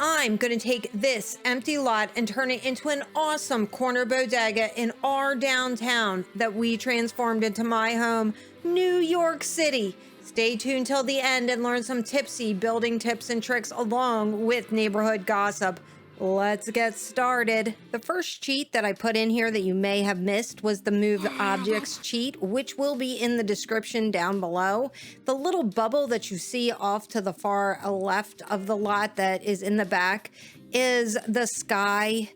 I'm going to take this empty lot and turn it into an awesome corner bodega in our downtown that we transformed into my home, New York City. Stay tuned till the end and learn some tipsy building tips and tricks along with neighborhood gossip. Let's get started. The first cheat that I put in here that you may have missed was the move objects cheat, which will be in the description down below. The little bubble that you see off to the far left of the lot that is in the back is the sky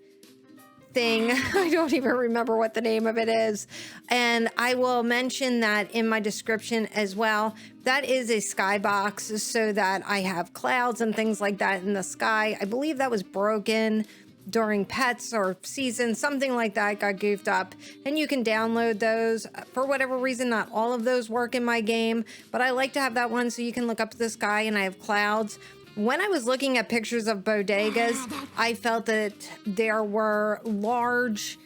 thing. I don't even remember what the name of it is. And I will mention that in my description as well. That is a skybox so that I have clouds and things like that in the sky. I believe that was broken during pets or season, something like that got goofed up, and you can download those. For whatever reason, not all of those work in my game, but I like to have that one so you can look up to the sky and I have clouds. When I was looking at pictures of bodegas, I felt that there were large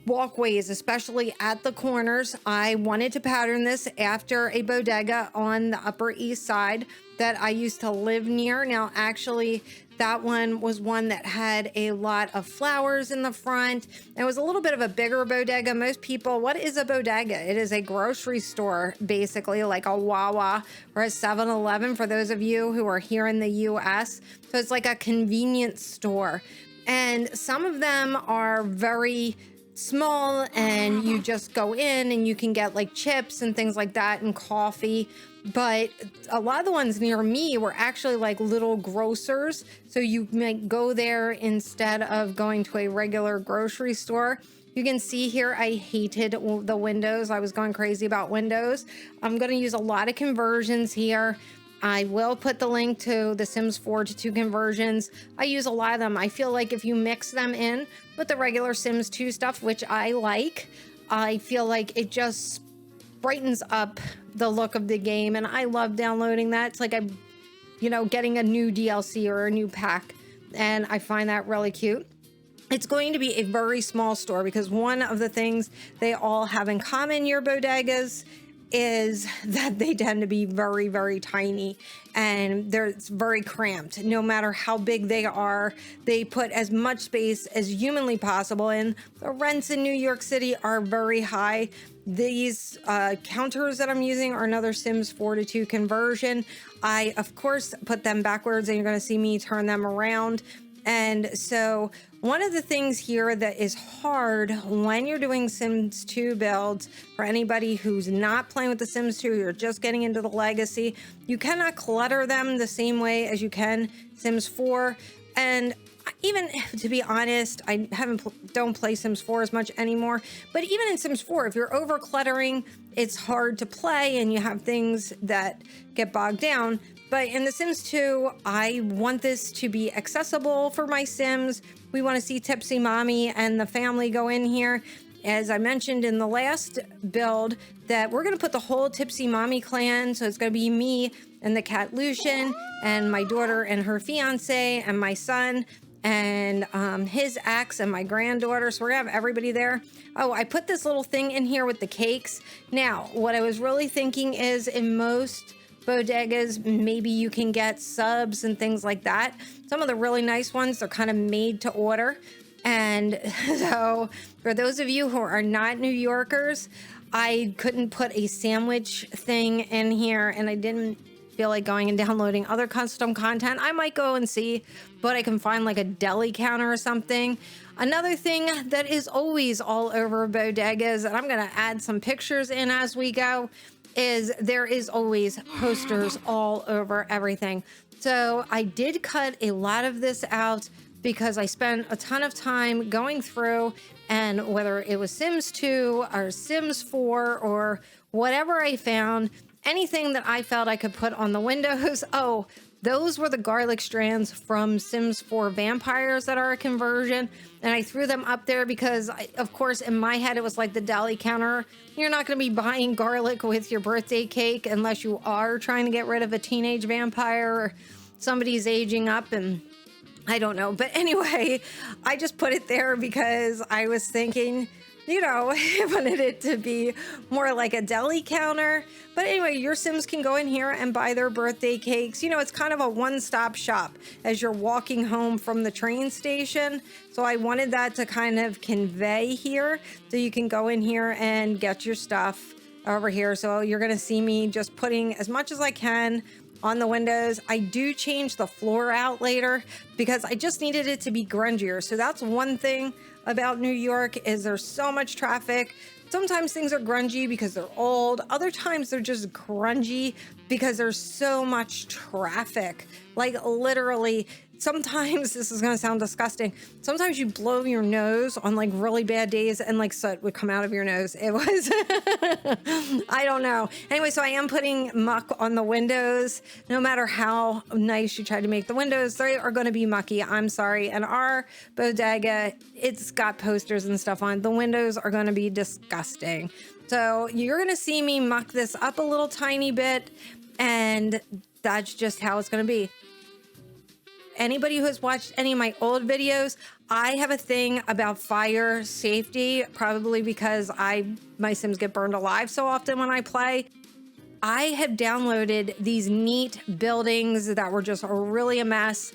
walkways, especially at the corners. I wanted to pattern this after a bodega on the Upper East Side that I used to live near. Now, actually, that one was one that had a lot of flowers in the front. It was a little bit of a bigger bodega. Most people, what is a bodega? It is a grocery store, basically like a Wawa or a 7-Eleven for those of you who are here in the US. So it's like a convenience store. And some of them are very small and you just go in and you can get like chips and things like that and coffee. But a lot of the ones near me were actually like little grocers. So you might go there instead of going to a regular grocery store. You can see here, I hated the windows. I was going crazy about windows. I'm going to use a lot of conversions here. I will put the link to the Sims 4 to 2 conversions. I use a lot of them. I feel like if you mix them in with the regular Sims 2 stuff, which I like, I feel like it just brightens up the look of the game, and I love downloading that. It's like I'm, getting a new DLC or a new pack, and I find that really cute. It's going to be a very small store because one of the things they all have in common, your bodegas, is that they tend to be very, very tiny and it's very cramped. No matter how big they are, they put as much space as humanly possible in. The rents in New York City are very high. These counters that I'm using are another Sims 4 to 2 conversion. I, of course, put them backwards and you're going to see me turn them around. And so one of the things here that is hard when you're doing Sims 2 builds, for anybody who's not playing with the Sims 2, you're just getting into the legacy, you cannot clutter them the same way as you can Sims 4. And even, to be honest, I don't play Sims 4 as much anymore, but even in Sims 4, if you're over cluttering, it's hard to play and you have things that get bogged down. But in The Sims 2, I want this to be accessible for my Sims. We want to see Tipsy Mommy and the family go in here. As I mentioned in the last build, that we're going to put the whole Tipsy Mommy clan. So it's going to be me and the cat Lucian and my daughter and her fiance and my son and his ex and my granddaughter. So we're going to have everybody there. Oh, I put this little thing in here with the cakes. Now, what I was really thinking is in most bodegas, maybe you can get subs and things like that. Some of the really nice ones, they're kind of made to order. And so for those of you who are not New Yorkers, I couldn't put a sandwich thing in here and I didn't feel like going and downloading other custom content. I might go and see, but I can find like a deli counter or something. Another thing that is always all over bodegas, and I'm going to add some pictures in as we go, is there is always posters all over everything. So I did cut a lot of this out because I spent a ton of time going through, and whether it was Sims 2 or Sims 4 or whatever I found, anything that I felt I could put on the windows. Oh, those were the garlic strands from Sims 4 Vampires that are a conversion. And I threw them up there because, of course, in my head, it was like the deli counter. You're not going to be buying garlic with your birthday cake unless you are trying to get rid of a teenage vampire or somebody's aging up and I don't know. But anyway, I just put it there because I was thinking, you know, wanted it to be more like a deli counter. But anyway, your Sims can go in here and buy their birthday cakes. You know, it's kind of a one-stop shop as you're walking home from the train station. So I wanted that to kind of convey here. So you can go in here and get your stuff over here. So you're going to see me just putting as much as I can on the windows. I do change the floor out later because I just needed it to be grungier. So that's one thing about New York is there's so much traffic. Sometimes things are grungy because they're old. Other times they're just grungy because there's so much traffic. Like literally, sometimes, this is going to sound disgusting, sometimes you blow your nose on like really bad days and like soot would come out of your nose. It was, I don't know. Anyway, so I am putting muck on the windows. No matter how nice you try to make the windows, they are going to be mucky. I'm sorry. And our bodega, it's got posters and stuff on. The windows are going to be disgusting. So you're going to see me muck this up a little tiny bit, and that's just how it's going to be. Anybody who has watched any of my old videos, I have a thing about fire safety, probably because my Sims get burned alive so often when I play. I have downloaded these neat buildings that were just really a mess.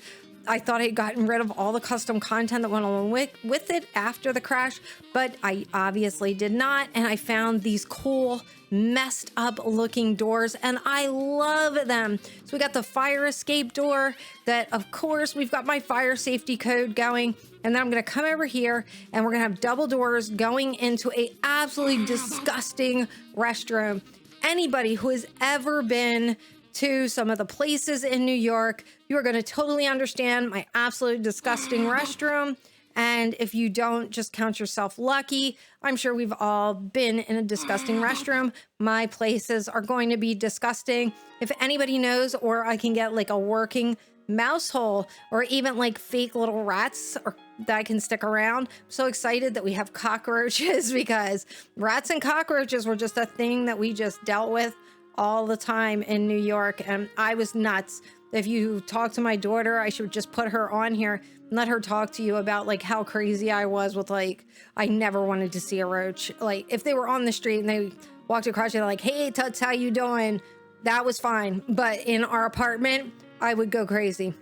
I thought I'd gotten rid of all the custom content that went along with it after the crash, but I obviously did not. And I found these cool, messed up looking doors, and I love them. So we got the fire escape door that, of course, we've got my fire safety code going. And then I'm going to come over here and we're going to have double doors going into a absolutely disgusting restroom. Anybody who has ever been to some of the places in New York, you are going to totally understand my absolute disgusting restroom. And if you don't, just count yourself lucky. I'm sure we've all been in a disgusting restroom. My places are going to be disgusting. If anybody knows, or I can get like a working mouse hole or even like fake little rats that I can stick around. I'm so excited that we have cockroaches because rats and cockroaches were just a thing that we just dealt with all the time in New York, and I was nuts. If you talk to my daughter, I should just put her on here and let her talk to you about like how crazy I was with like, I never wanted to see a roach. Like if they were on the street and they walked across you, they're like, hey Tuts, how you doing? That was fine. But in our apartment, I would go crazy.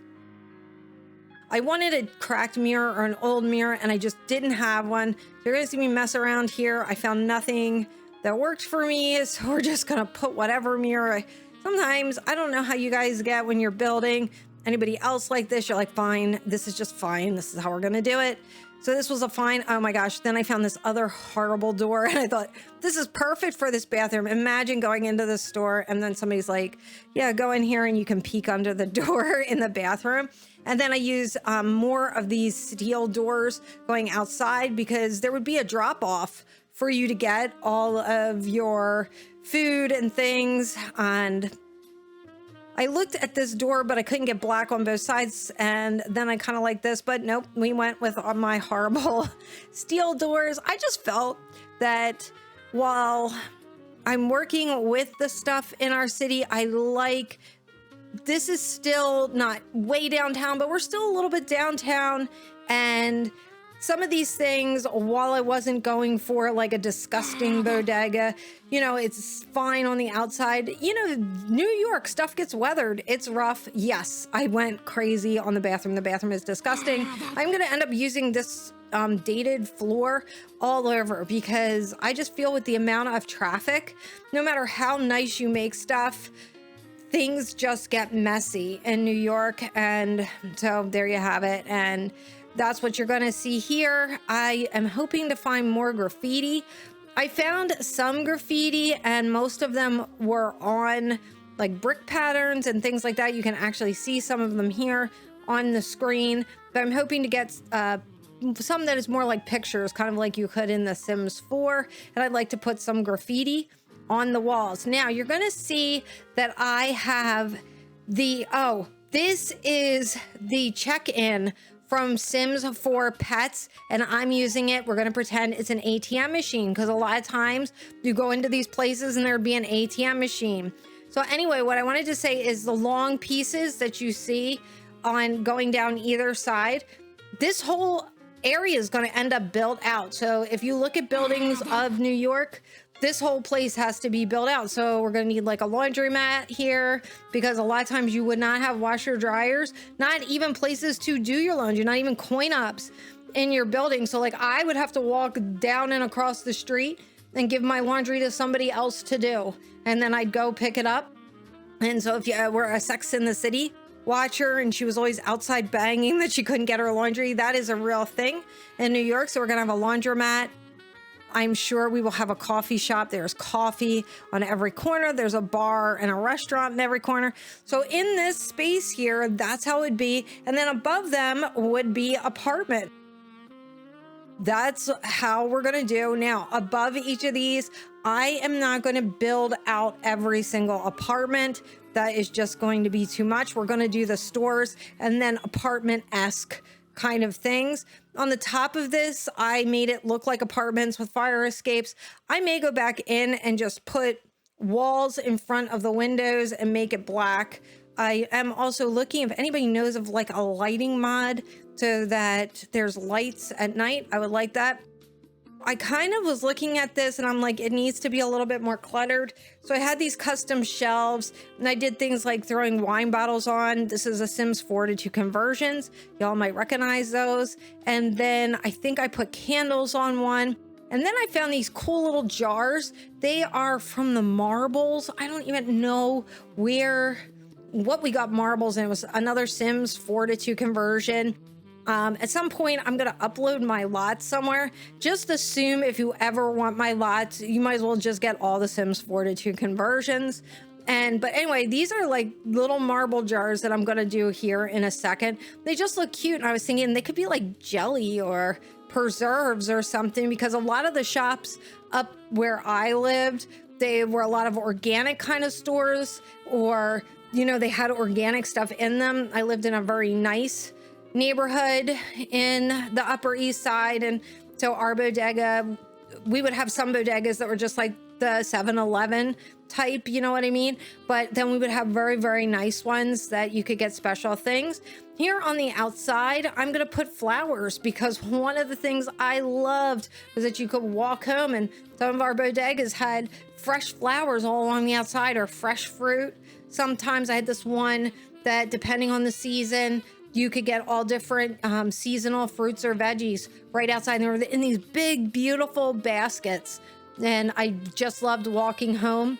I wanted a cracked mirror or an old mirror and I just didn't have one. So you're gonna see me mess around here. I found nothing that worked for me, so we're just gonna put whatever mirror. Sometimes, I don't know how you guys get when you're building. Anybody else like this, you're like, fine, this is just fine. This is how we're gonna do it. So this was a fine, oh my gosh. Then I found this other horrible door and I thought, this is perfect for this bathroom. Imagine going into the store and then somebody's like, yeah, go in here and you can peek under the door in the bathroom. And then I use more of these steel doors going outside because there would be a drop off for you to get all of your food and things. And I looked at this door, but I couldn't get black on both sides. And then I kind of like this, but nope, we went with my horrible steel doors. I just felt that while I'm working with the stuff in our city, I like, this is still not way downtown, but we're still a little bit downtown. And some of these things, while I wasn't going for like a disgusting bodega, you know, it's fine on the outside. You know, New York, stuff gets weathered. It's rough. Yes, I went crazy on the bathroom. The bathroom is disgusting. I'm going to end up using this dated floor all over because I just feel with the amount of traffic, no matter how nice you make stuff, things just get messy in New York. And so there you have it. And that's what you're going to see here. I am hoping to find more graffiti. I found some graffiti and most of them were on like brick patterns and things like that. You can actually see some of them here on the screen, but I'm hoping to get some that is more like pictures, kind of like you could in The Sims 4. And I'd like to put some graffiti on the walls. Now you're going to see that I have this is the check-in from Sims 4 Pets, and I'm using it. We're going to pretend it's an ATM machine because a lot of times you go into these places and there'd be an ATM machine. So anyway, what I wanted to say is the long pieces that you see on going down either side, this whole area is going to end up built out. So if you look at buildings of New York, this whole place has to be built out. So we're going to need like a laundromat here, because a lot of times you would not have washer dryers, not even places to do your laundry, not even coin-ops in your building. So like I would have to walk down and across the street and give my laundry to somebody else to do. And then I'd go pick it up. And so if you were a Sex in the City watcher and she was always outside banging that she couldn't get her laundry, that is a real thing in New York. So we're going to have a laundromat. I'm sure we will have a coffee shop. There's coffee on every corner. There's a bar and a restaurant in every corner. So in this space here, that's how it'd be. And then above them would be apartment. That's how we're going to do. Now, above each of these, I am not going to build out every single apartment. That is just going to be too much. We're going to do the stores and then apartment-esque kind of things. On the top of this, I made it look like apartments with fire escapes. I may go back in and just put walls in front of the windows and make it black. I am also looking if anybody knows of like a lighting mod so that there's lights at night. I would like that. I kind of was looking at this and I'm like, it needs to be a little bit more cluttered. So I had these custom shelves and I did things like throwing wine bottles on. This is a Sims 4 to 2 conversions. Y'all might recognize those. And then I think I put candles on one. And then I found these cool little jars. They are from the marbles. I don't even know what we got marbles in. It was another Sims 4 to 2 conversion. At some point, I'm going to upload my lots somewhere. Just assume if you ever want my lots, you might as well just get all the Sims 4 to 2 conversions. But anyway, these are like little marble jars that I'm going to do here in a second. They just look cute. And I was thinking they could be like jelly or preserves or something, because a lot of the shops up where I lived, they were a lot of organic kind of stores, or, you know, they had organic stuff in them. I lived in a very nice neighborhood in the Upper East Side, and so our bodega, we would have some bodegas that were just like the 7-Eleven type, you know what I mean? But then we would have very, very nice ones that you could get special things. Here on the outside, I'm going to put flowers, because one of the things I loved was that you could walk home and some of our bodegas had fresh flowers all along the outside, or fresh fruit. Sometimes I had this one that, depending on the season, you could get all different seasonal fruits or veggies right outside. They were in these big, beautiful baskets. And I just loved walking home.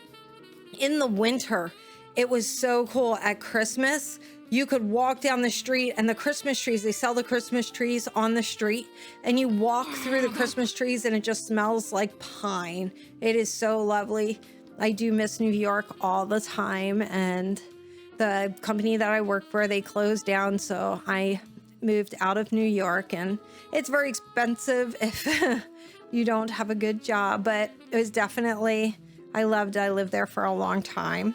In the winter, it was so cool. At Christmas, you could walk down the street and the Christmas trees, they sell the Christmas trees on the street, and you walk through the Christmas trees and it just smells like pine. It is so lovely. I do miss New York all the time. And the company that I work for, they closed down, so I moved out of New York, and it's very expensive if you don't have a good job, but it was definitely, I lived there for a long time,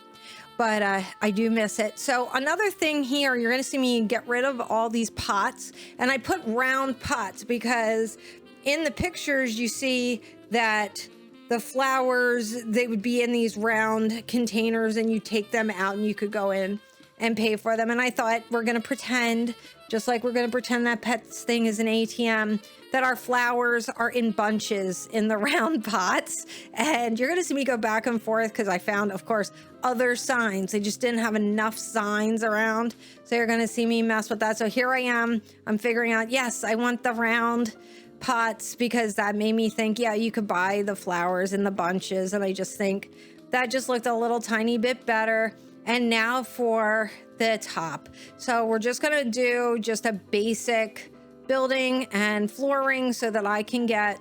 but I do miss it. So another thing here, you're going to see me get rid of all these pots, and I put round pots because in the pictures you see that the flowers, they would be in these round containers, and you take them out and you could go in and pay for them. And I thought, we're going to pretend, just like we're going to pretend that Pets thing is an ATM, that our flowers are in bunches in the round pots. And you're going to see me go back and forth because I found, of course, other signs. They just didn't have enough signs around. So you're going to see me mess with that. So here I am. I'm figuring out, yes, I want the round pots, because that made me think, yeah, you could buy the flowers in the bunches. And I just think that just looked a little tiny bit better. And now for the top. So we're just going to do just a basic building and flooring so that I can get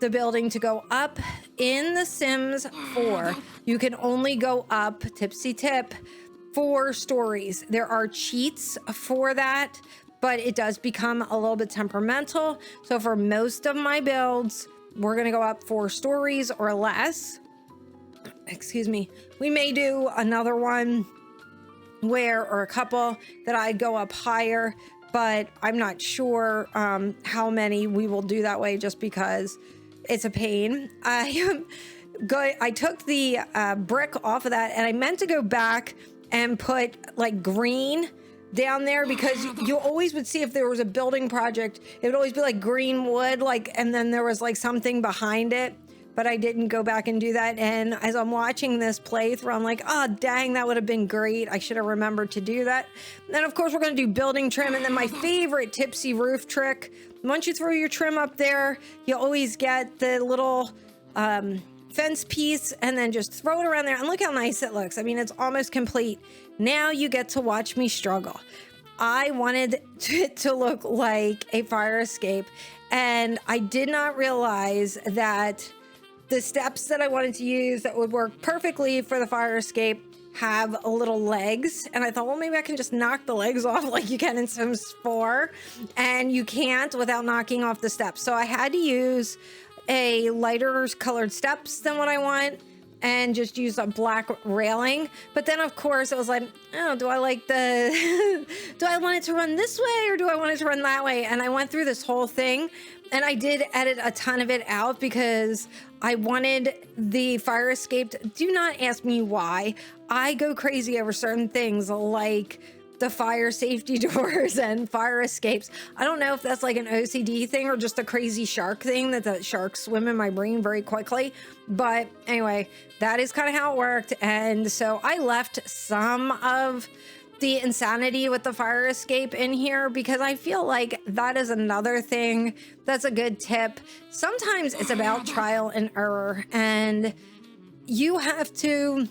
the building to go up. In The Sims 4, you can only go up, tipsy tip, 4 stories. There are cheats for that, but it does become a little bit temperamental. So for most of my builds, we're going to go up 4 stories or less. Excuse me. We may do another one or a couple that I go up higher, but I'm not sure how many we will do that way, just because it's a pain. I took the brick off of that, and I meant to go back and put like green down there, because you always would see if there was a building project, it would always be like green wood, like, and then there was like something behind it. But I didn't go back and do that. And as I'm watching this playthrough, I'm like, oh, dang, that would have been great. I should have remembered to do that. Then, of course, we're going to do building trim. And then my favorite tipsy roof trick. Once you throw your trim up there, you always get the little fence piece and then just throw it around there. And look how nice it looks. I mean, it's almost complete. Now you get to watch me struggle. I wanted it to look like a fire escape. And I did not realize that the steps that I wanted to use that would work perfectly for the fire escape have little legs. And I thought, well, maybe I can just knock the legs off like you can in Sims 4. And you can't without knocking off the steps. So I had to use a lighter colored steps than what I want and just use a black railing. But then, of course, it was like, oh, do I like the, do I want it to run this way or do I want it to run that way? And I went through this whole thing. And I did edit a ton of it out because I wanted the fire escape to, do not ask me why. I go crazy over certain things like the fire safety doors and fire escapes. I don't know if that's like an OCD thing or just a crazy shark thing that the sharks swim in my brain very quickly. But anyway, that is kind of how it worked. And so I left some of the insanity with the fire escape in here because I feel like that is another thing that's a good tip. Sometimes it's about trial and error and you have to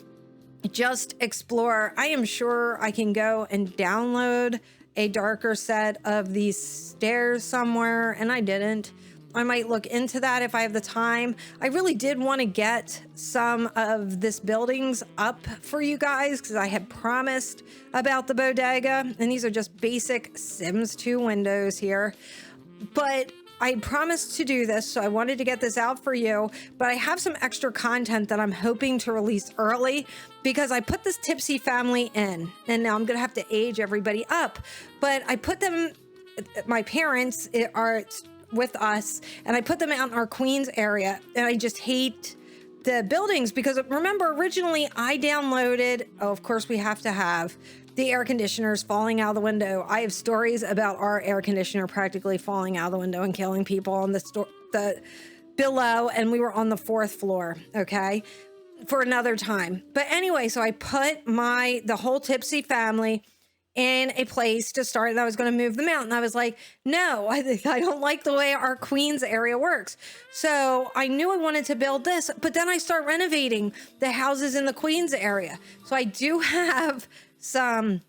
just explore. I am sure I can go and download a darker set of these stairs somewhere, and I didn't. I might look into that if I have the time. I really did want to get some of this buildings up for you guys because I had promised about the bodega, and these are just basic Sims 2 windows here. But I promised to do this, so I wanted to get this out for you, but I have some extra content that I'm hoping to release early because I put this tipsy family in, and now I'm going to have to age everybody up. But I put them, my parents are with us, and I put them out in our Queens area, and I just hate the buildings because remember, originally I downloaded, oh, of course we have to have the air conditioners falling out of the window. I have stories about our air conditioner practically falling out of the window and killing people on the below, and we were on the 4th floor, okay, for another time. But anyway, so I put the whole tipsy family in a place to start, and I was going to move them out. And I was like, no, I don't like the way our Queens area works. So I knew I wanted to build this, but then I start renovating the houses in the Queens area. So I do have some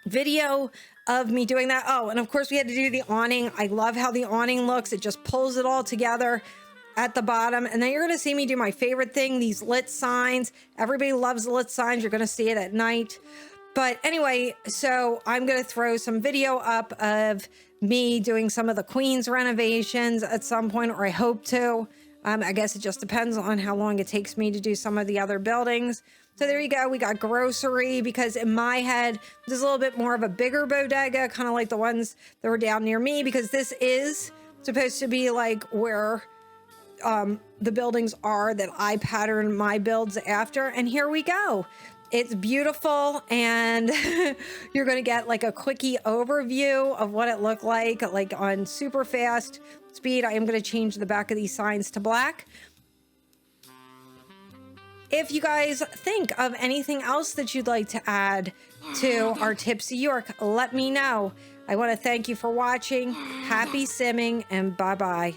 video of me doing that. Oh, and of course we had to do the awning. I love how the awning looks. It just pulls it all together at the bottom. And then you're going to see me do my favorite thing, these lit signs. Everybody loves the lit signs. You're going to see it at night. But anyway, so I'm going to throw some video up of me doing some of the Queens renovations at some point, or I hope to. I guess it just depends on how long it takes me to do some of the other buildings. So there you go. We got grocery because in my head, this is a little bit more of a bigger bodega, kind of like the ones that were down near me, because this is supposed to be like where the buildings are that I pattern my builds after. And here we go. It's beautiful, and you're going to get like a quickie overview of what it looked like on super fast speed. I am going to change the back of these signs to black. If you guys think of anything else that you'd like to add to our Tipsy York, let me know. I want to thank you for watching. Happy simming, and bye-bye.